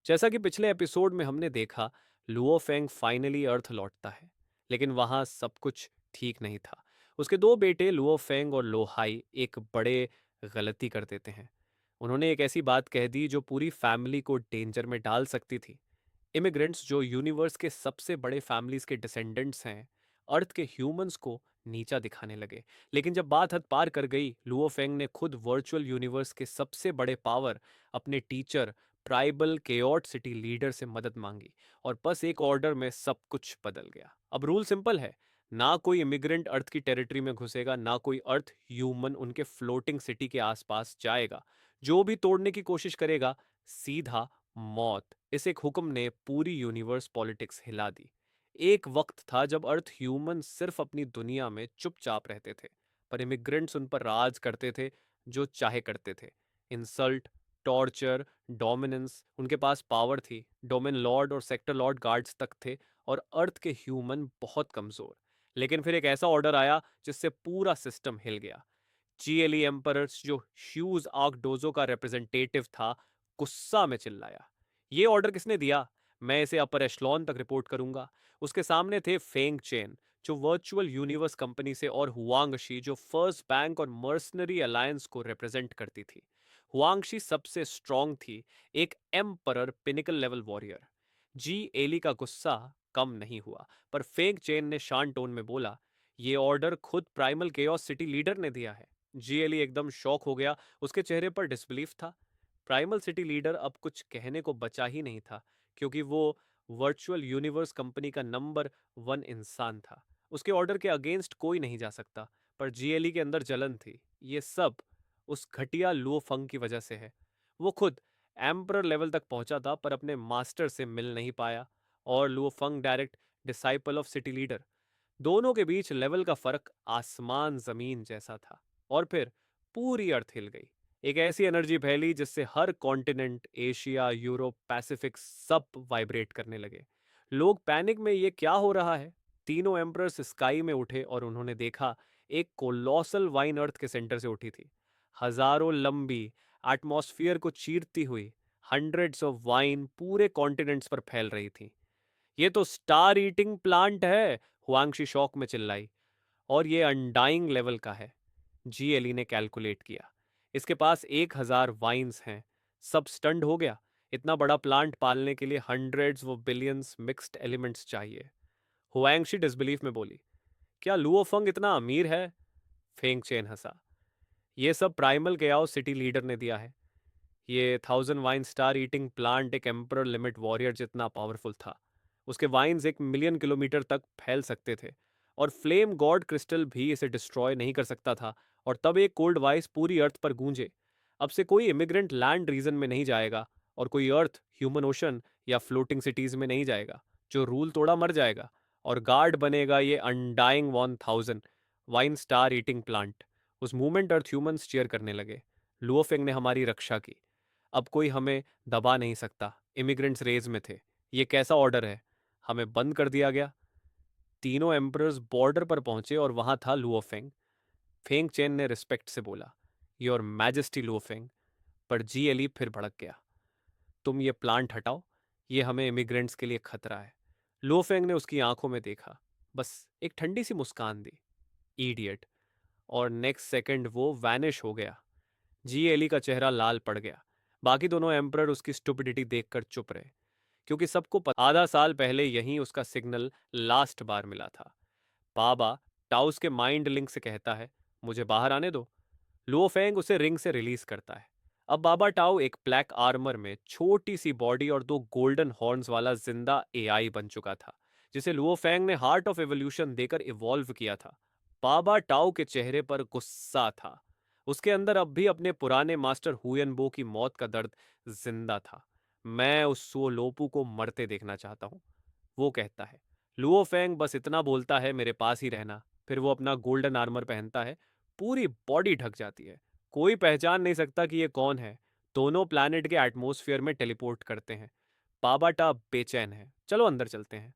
जैसा कि पिछले एपिसोड में हमने देखा, लुओ फेंग फाइनली अर्थ लौटता है। लेकिन वहां सब कुछ ठीक नहीं था। उसके दो बेटे लुओ फेंग और लोहाई एक बड़े गलती कर देते हैं। उन्होंने एक ऐसी बात कह दी जो पूरी फैमिली को डेंजर में डाल सकती थी। इमिग्रेंट्स जो यूनिवर्स के सबसे बड़े फैमिलीज के डिसेंडेंट्स हैं, अर्थ के ह्यूमंस को नीचा दिखाने लगे। लेकिन जब बात हद पार कर गई, लुओ फेंग ने खुद वर्चुअल यूनिवर्स के सबसे बड़े पावर, अपने टीचर ट्राइबल केओट सिटी लीडर से मदद मांगी। और बस एक ऑर्डर में सब कुछ बदल गया। अब रूल सिंपल है, ना कोई इमिग्रेंट अर्थ की टेरिटरी में घुसेगा, ना कोई अर्थ ह्यूमन उनके फ्लोटिंग सिटी के आसपास जाएगा। जो भी तोड़ने की कोशिश करेगा, सीधा मौत। इस एक हुक्म ने पूरी यूनिवर्स पॉलिटिक्स हिला दी। एक वक्त था जब अर्थ ह्यूमन सिर्फ अपनी दुनिया में चुपचाप रहते थे, पर इमिग्रेंट्स उन पर राज करते थे, जो चाहे करते थे। इंसल्ट, टॉर्चर, डोमिनेंस, उनके पास पावर थी। डोमेन लॉर्ड और सेक्टर लॉर्ड गार्ड्स तक थे, और अर्थ के ह्यूमन बहुत कमजोर। लेकिन फिर एक ऐसा ऑर्डर आया जिससे पूरा सिस्टम हिल गया। जीएलई एम्परर्स, जो ह्यूज आर्कडोजो का रिप्रेजेंटेटिव था, गुस्सा में चिल्लाया, ये ऑर्डर किसने दिया? मैं इसे अपर एशलॉन तक रिपोर्ट करूंगा। उसके सामने थे फेंग चेन, जो वर्चुअल यूनिवर्स कंपनी से, और हुआंगशी, जो फर्स्ट बैंक और मर्सनरी अलायंस को रिप्रेजेंट करती थी। हुआंगशी सबसे स्ट्रांग थी, एक एम्परर पिनिकल लेवल वॉरियर। जी एली का गुस्सा कम नहीं हुआ, पर फेंग चेन ने शांत टोन में बोला, ये ऑर्डर खुद प्राइमल केओस सिटी लीडर ने दिया है। जीएलई एकदम शॉक हो गया। उसके चेहरे पर डिसबिलीफ था। प्राइमल सिटी लीडर अब कुछ कहने को बचा ही नहीं था, क्योंकि वो वर्चुअल यूनिवर्स कंपनी का नंबर वन इंसान था। उसके ऑर्डर के अगेंस्ट कोई नहीं जा सकता। पर जीएलई के अंदर जलन थी। ये सब उस घटिया लुओ फंग की वजह से है। वो खुद एम्परर लेवल तक पहुंचा था, पर अपने मास्टर से मिल नहीं पाया। और Luo Feng direct disciple of city leader. दोनों के बीच लेवल का फर्क आसमान जमीन जैसा था। और फिर पूरी अर्थ हिल गई। एक ऐसी एनर्जी फैली जिससे हर कॉन्टिनेंट, एशिया, यूरोप, पैसिफिक, सब वाइब्रेट करने लगे। लोग पैनिक में, ये क्या हो रहा है? तीनों एम्परर्स स्काई में उठे और उन्होंने देखा, एक कोलोसल वाइन अर्थ के सेंटर से उठी थी, हजारों लंबी, एटमॉस्फेयर को चीरती हुई। हंड्रेड्स ऑफ वाइन पूरे कॉन्टिनेंट्स पर फैल रही थी। ये तो स्टार ईटिंग प्लांट है, हुआंगशी शौक में चिल्लाई। और ये अनडाइंग लेवल का है। जी एली ने कैलकुलेट किया, इसके पास 1,000 वाइन्स हैं। सब स्टंड हो गया। इतना बड़ा प्लांट पालने के लिए हंड्रेड्स वो बिलियंस मिक्स्ड एलिमेंट्स चाहिए। हुआंगशी डिसबिलीफ में बोली, क्या लुओफंग इतना अमीर है? फेंग चेन हंसा, ये सब प्राइमल केओस सिटी लीडर ने दिया है। ये 1,000 वाइन स्टार ईटिंग प्लांट एक एम्परर लिमिट वॉरियर जितना पावरफुल था। उसके वाइन्स 1 मिलियन किलोमीटर तक फैल सकते थे, और फ्लेम गॉड क्रिस्टल भी इसे डिस्ट्रॉय नहीं कर सकता था। और तब एक कोल्ड वॉइस पूरी अर्थ पर गूंजे, अब से कोई इमिग्रेंट लैंड रीजन में नहीं जाएगा, और कोई अर्थ ह्यूमन ओशन या फ्लोटिंग सिटीज में नहीं जाएगा। जो रूल तोड़ा मर जाएगा, और गार्ड बनेगा ये undying 1,000 wine star eating plant. उस मूवमेंट अर्थ ह्यूमंस चेयर करने लगे। लुओफेंग ने हमारी रक्षा की, अब कोई हमें दबा नहीं सकता। इमिग्रेंट्स रेज में थे। ये कैसा ऑर्डर है? हमें बंद कर दिया गया। तीनों एम्परर्स बॉर्डर पर पहुंचे, और वहां था लुओफेंग। फेंग चेन ने रिस्पेक्ट से बोला, योर मैजेस्टी लुओफेंग। पर जी एली फिर भड़क गया, तुम ये प्लांट हटाओ, ये हमें इमिग्रेंट्स के लिए खतरा है। लुओफेंग ने उसकी आंखों में देखा, बस एक ठंडी सी मुस्कान दी, इडियट। और नेक्स्ट सेकंड वो वैनिश हो गया। जी एली का चेहरा लाल पड़ गया। बाकी दोनों एम्परर उसकी स्टुपिडिटी देखकर चुप रहे, क्योंकि सबको पता, आधा साल पहले यहीं उसका सिग्नल लास्ट बार मिला था। बाबा टाउस के माइंड लिंक से कहता है, मुझे बाहर आने दो। लुओफेंग उसे रिंग से रिलीज करता है। अब बाबा टाउ एक ब्लैक आर्मर में, छोटी सी बॉडी और दो गोल्डन हॉर्न्स वाला जिंदा एआई बन चुका था, जिसे लुओफेंग ने हार्ट ऑफ एवोल्यूशन देकर इवॉल्व किया था। बाबा टाउ के चेहरे पर गुस्सा था। उसके अंदर अब भी अपने पुराने मास्टर हुयनबो की मौत का दर्द जिंदा था। मैं उस सुओलोपू को मरते देखना चाहता हूँ, वो कहता है। लुओफेंग बस इतना बोलता है, मेरे पास ही रहना। फिर वो अपना गोल्डन आर्मर पहनता है। पूरी बॉडी ढक जाती है। कोई पहचान नहीं सकता कि ये कौन है। दोनों प्लैनेट के एटमॉस्फेयर में टेलीपोर्ट करते हैं। पाबाटा बेचैन है, चलो अंदर चलते हैं।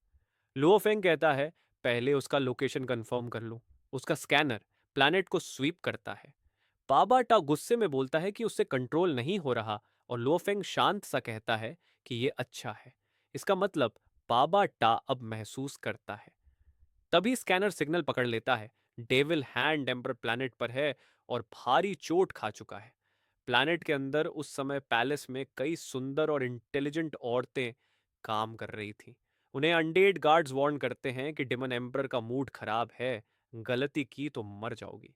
लुओफेंग कहता है, पहले उसका लोकेशन कंफर्म कर लूं। उसका स्कैनर प्लैनेट को स्वीप करता है। बाबाटा गुस्से में बोलता है कि उससे कंट्रोल नहीं हो रहा, और लोफेंग शांत सा कहता है, कि ये अच्छा है। इसका मतलब बाबा टा अब महसूस करता है। तभी स्कैनर सिग्नल पकड़ लेता है। डेविल हैंड एम्पर प्लैनेट पर है और भारी चोट खा चुका है। प्लैनेट के अंदर उस समय पैलेस में कई सुंदर और इंटेलिजेंट औरतें काम कर रही थीं। उन्हें अनडेड गार्ड्स वार्न करते हैं कि डिमन एम्पर का मूड खराब है, गलती की तो मर जाओगी।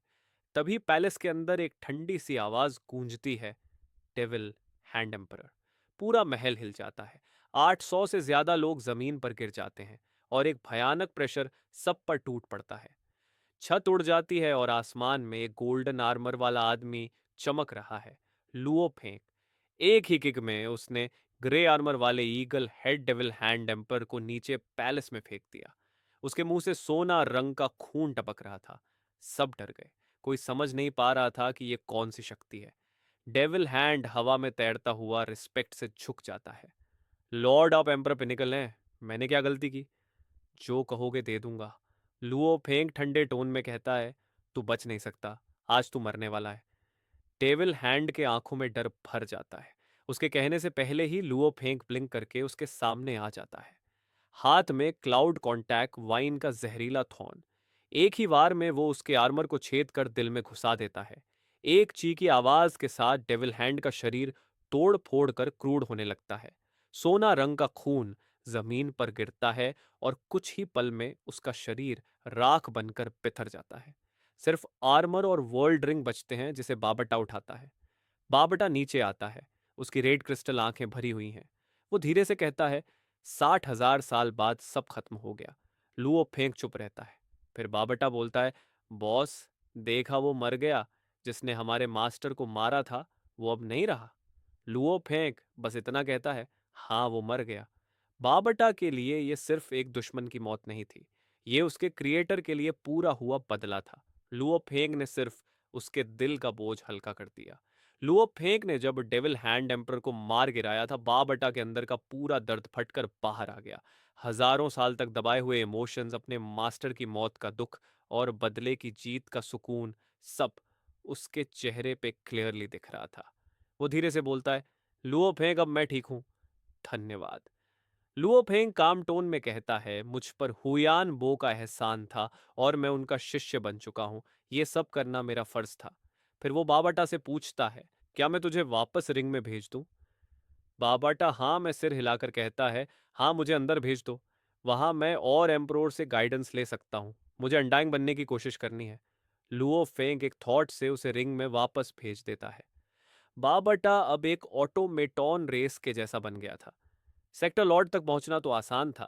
तभी पैलेस के अंदर एक ठंडी सी आवाज गूंजती है, डेविल हैंड एम्परर। पूरा महल हिल जाता है। 800 से ज्यादा लोग जमीन पर गिर जाते हैं और एक भयानक प्रेशर सब पर टूट पड़ता है। छत उड़ जाती है और आसमान में एक गोल्डन आर्मर वाला आदमी चमक रहा है, लुओ फेंक। एक ही किक में उसने ग्रे आर्मर वाले eagle head devil hand emperor को नीचे पैलेस में फेंक दिया। उसके मुंह से सोना रंग का खून टपक रहा था। सब डर गए। कोई समझ नहीं पा रहा था कि यह कौन सी शक्ति है। डेविल हैंड हवा में तैरता हुआ रिस्पेक्ट से झुक जाता है। लॉर्ड ऑफ एम्पर पिनिकल ने, मैंने क्या गलती की? जो कहोगे दे दूंगा। लुओ फेंग ठंडे टोन में कहता है, तू बच नहीं सकता, आज तू मरने वाला है। डेविल हैंड के आंखों में डर भर जाता है। उसके कहने से पहले ही लुओ फेंक ब्लिंक करके उसके सामने आ जाता है। हाथ में क्लाउड कॉन्टैक्ट वाइन का जहरीला थॉर्न। एक ही वार में वो उसके आर्मर को छेद कर दिल में घुसा देता है। एक चीखी आवाज के साथ डेविल हैंड का शरीर तोड़ फोड़ कर क्रूड होने लगता है। सोना रंग का खून जमीन पर गिरता है और कुछ ही पल में उसका शरीर राख बनकर बिखर जाता है। सिर्फ आर्मर और वर्ल्ड रिंग बचते हैं जिसे बाबटा उठाता है। बाबटा नीचे आता है। उसकी रेड क्रिस्टल आंखें भरी हुई हैं। वो धीरे से कहता है, 60,000 साल बाद सब खत्म हो गया। लुओ फेंक चुप रहता है। फिर बाबटा बोलता है, बॉस, देखा वो मर गया। जिसने हमारे मास्टर को मारा था वो अब नहीं रहा। लुओ फेंक बस इतना कहता है, हाँ वो मर गया। बाबटा के लिए ये सिर्फ एक दुश्मन की मौत नहीं थी, ये उसके क्रिएटर के लिए पूरा हुआ बदला था। लुओ फेंग ने सिर्फ उसके दिल का बोझ हल्का कर दिया। लुओ फेंग ने जब डेविल हैंड एम्पर को मार गिराया था, बाबटा के अंदर का पूरा दर्द फटकर बाहर आ गया। हजारों साल तक दबाए हुए इमोशंस, अपने मास्टर की मौत का दुख और बदले की जीत का सुकून, सब उसके चेहरे पे क्लियरली दिख रहा था। वो धीरे से बोलता है, लुओ फेंग, अब मैं ठीक हूं, धन्यवाद। लुओ फेंग काम टोन में कहता है, मुझ पर हुयान बो का एहसान था और मैं उनका शिष्य बन चुका हूं। ये सब करना मेरा फर्ज था। फिर वो बाबाटा से पूछता है, क्या मैं तुझे वापस रिंग में भेज दूं? बाबाटा हाँ में सिर हिलाकर कहता है, हाँ मुझे अंदर भेज दो। वहां मैं और एम्प्रोर से गाइडेंस ले सकता हूँ। मुझे अंडाइंग बनने की कोशिश करनी है। लुओ फेंग एक थॉट से उसे रिंग में वापस भेज देता है। बाबाटा अब एक ऑटोमेटॉन रेस के जैसा बन गया था। सेक्टर लॉर्ड तक पहुंचना तो आसान था,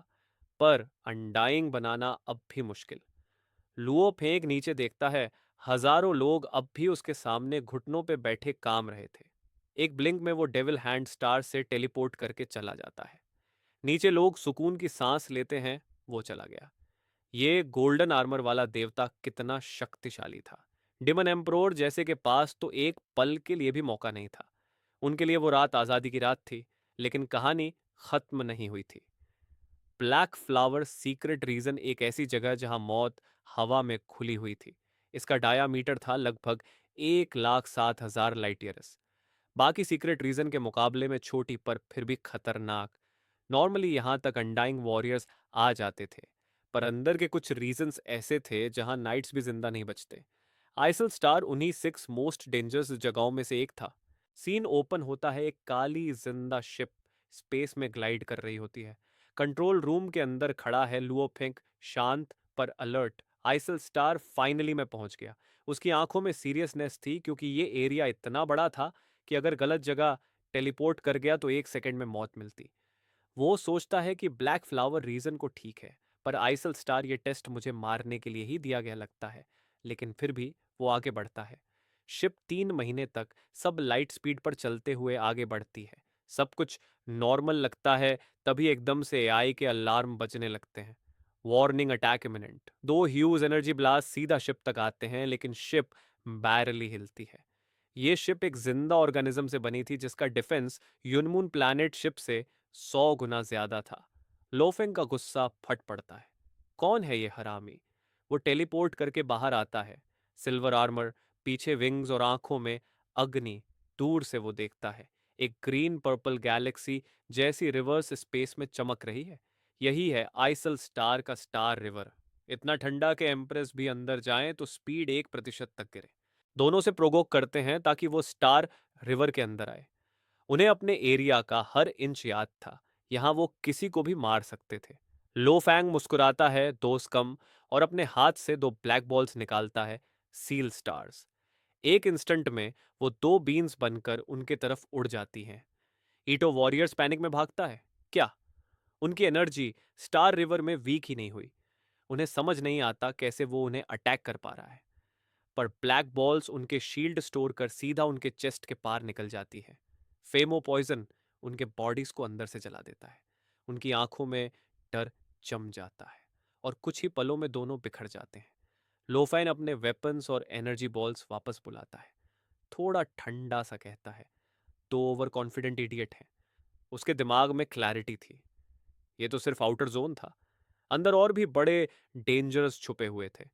पर अनडाइंग बनाना अब भी मुश्किल। लुओ फेंक नीचे देखता है। हजारों लोग अब भी उसके सामने घुटनों पे बैठे काम रहे थे। एक ब्लिंक में वो डेविल हैंड स्टार से टेलीपोर्ट करके चला जाता है। नीचे लोग सुकून की सांस लेते हैं। वो चला गया। ये गोल्डन आर्मर वाला देवता कितना शक्तिशाली था। डिमन एम्प्रोर जैसे के पास तो एक पल के लिए भी मौका नहीं था। उनके लिए वो रात आजादी की रात थी, लेकिन कहानी खत्म नहीं हुई थी। ब्लैक फ्लावर सीक्रेट रीजन एक ऐसी जगह जहां मौत हवा में खुली हुई थी। इसका डायामीटर था लगभग 1,07,000 लाइट ईयर्स। बाकी सीक्रेट रीजन के मुकाबले में छोटी पर फिर भी खतरनाक। नॉर्मली यहां तक अनडाइंग वॉरियर्स आ जाते थे, पर अंदर के कुछ रीजन्स ऐसे थे जहां नाइट्स भी जिंदा नहीं बचते। आइसल स्टार उन्हीं 6 मोस्ट डेंजरस जगहों में से एक था। सीन ओपन होता है, एक काली जिंदा शिप स्पेस में ग्लाइड कर रही होती है। कंट्रोल रूम के अंदर खड़ा है लुओफेंग, शांत पर अलर्ट। आइसल स्टार फाइनली मैं पहुंच गया। उसकी आंखों में सीरियसनेस थी, क्योंकि ये एरिया इतना बड़ा था कि अगर गलत जगह टेलीपोर्ट कर गया तो 1 सेकंड में मौत मिलती। वो सोचता है कि ब्लैक फ्लावर रीजन को ठीक है, पर आइसल स्टार ये टेस्ट मुझे मारने के लिए ही दिया गया लगता है। लेकिन फिर भी वो आगे बढ़ता है। शिप 3 महीने तक सब लाइट स्पीड पर चलते हुए आगे बढ़ती है। सब कुछ नॉर्मल लगता है, तभी एकदम से एआई के अलार्म बजने लगते हैं। Warning, attack imminent. 2 huge energy blast सीधा शिप तक आते हैं, लेकिन शिप बैरली हिलती है। ये शिप एक जिंदा ऑर्गेनिज्म से बनी थी जिसका डिफेंस यूनमून प्लैनेट शिप से 100 गुना ज्यादा था। लोफेंग का गुस्सा फट पड़ता है। कौन है ये हरामी? वो टेलीपोर्ट करके बाहर आता है। सिल्वर आर्मर, पीछे विंग्स और आंखों में अग्नि। दूर से वो देखता है। एक ग्रीन पर्पल गैलेक्सी जैसी रिवर्स स्पेस में चमक रही है। यही है आइसल स्टार का स्टार रिवर। इतना ठंडा कि एम्प्रेस भी अंदर जाएं तो स्पीड 1% तक गिरे। दोनों से प्रोवोक करते हैं ताकि वो स्टार रिवर के अंदर आए। उन्हें अपने एरिया का हर इंच याद था। यहां वो किसी को भी मार सकते थे। लो फैंग मुस्कुराता है, दोस्त कम, और अपने हाथ से 2 ब्लैक बॉल्स निकालता है, सील स्टार्स। एक इंस्टेंट में वो 2 बीन्स बनकर उनके तरफ उड़ जाती हैं। ईटो वॉरियर्स पैनिक में भागता है। क्या उनकी एनर्जी स्टार रिवर में वीक ही नहीं हुई? उन्हें समझ नहीं आता कैसे वो उन्हें अटैक कर पा रहा है। पर ब्लैक बॉल्स उनके शील्ड स्टोर कर सीधा उनके चेस्ट के पार निकल जाती है। फेमो पॉइजन उनके बॉडीज को अंदर से जला देता है। उनकी आंखों में डर जम जाता है और कुछ ही पलों में दोनों बिखर जाते हैं। लोफाइन अपने वेपन्स और एनर्जी बॉल्स वापस बुलाता है। थोड़ा ठंडा सा कहता है, तो ओवर कॉन्फिडेंट इडियट है। उसके दिमाग में क्लैरिटी थी। ये तो सिर्फ आउटर जोन था। अंदर और भी बड़े डेंजर्स छुपे हुए थे।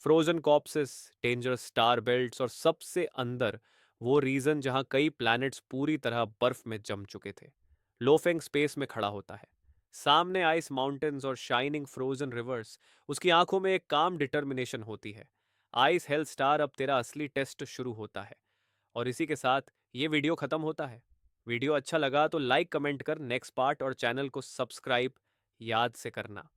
Frozen corpses, dangerous star belts और सबसे अंदर वो रीजन जहां कई प्लैनेट्स पूरी तरह बर्फ में जम चुके थे। लोफेंग स्पेस में खड़ा होता है। सामने आइस माउंटेन्स और शाइनिंग फ्रोजन रिवर्स। उसकी आंखों में एक काम डिटर्मिनेशन होती है। आइस हेल स्टार, अब तेरा असली टेस्ट शुरू होता है। और इसी के साथ ये वीडियो खत्म होता है। वीडियो अच्छा लगा तो लाइक कमेंट कर नेक्स्ट पार्ट और चैनल को सब्सक्राइब याद से करना।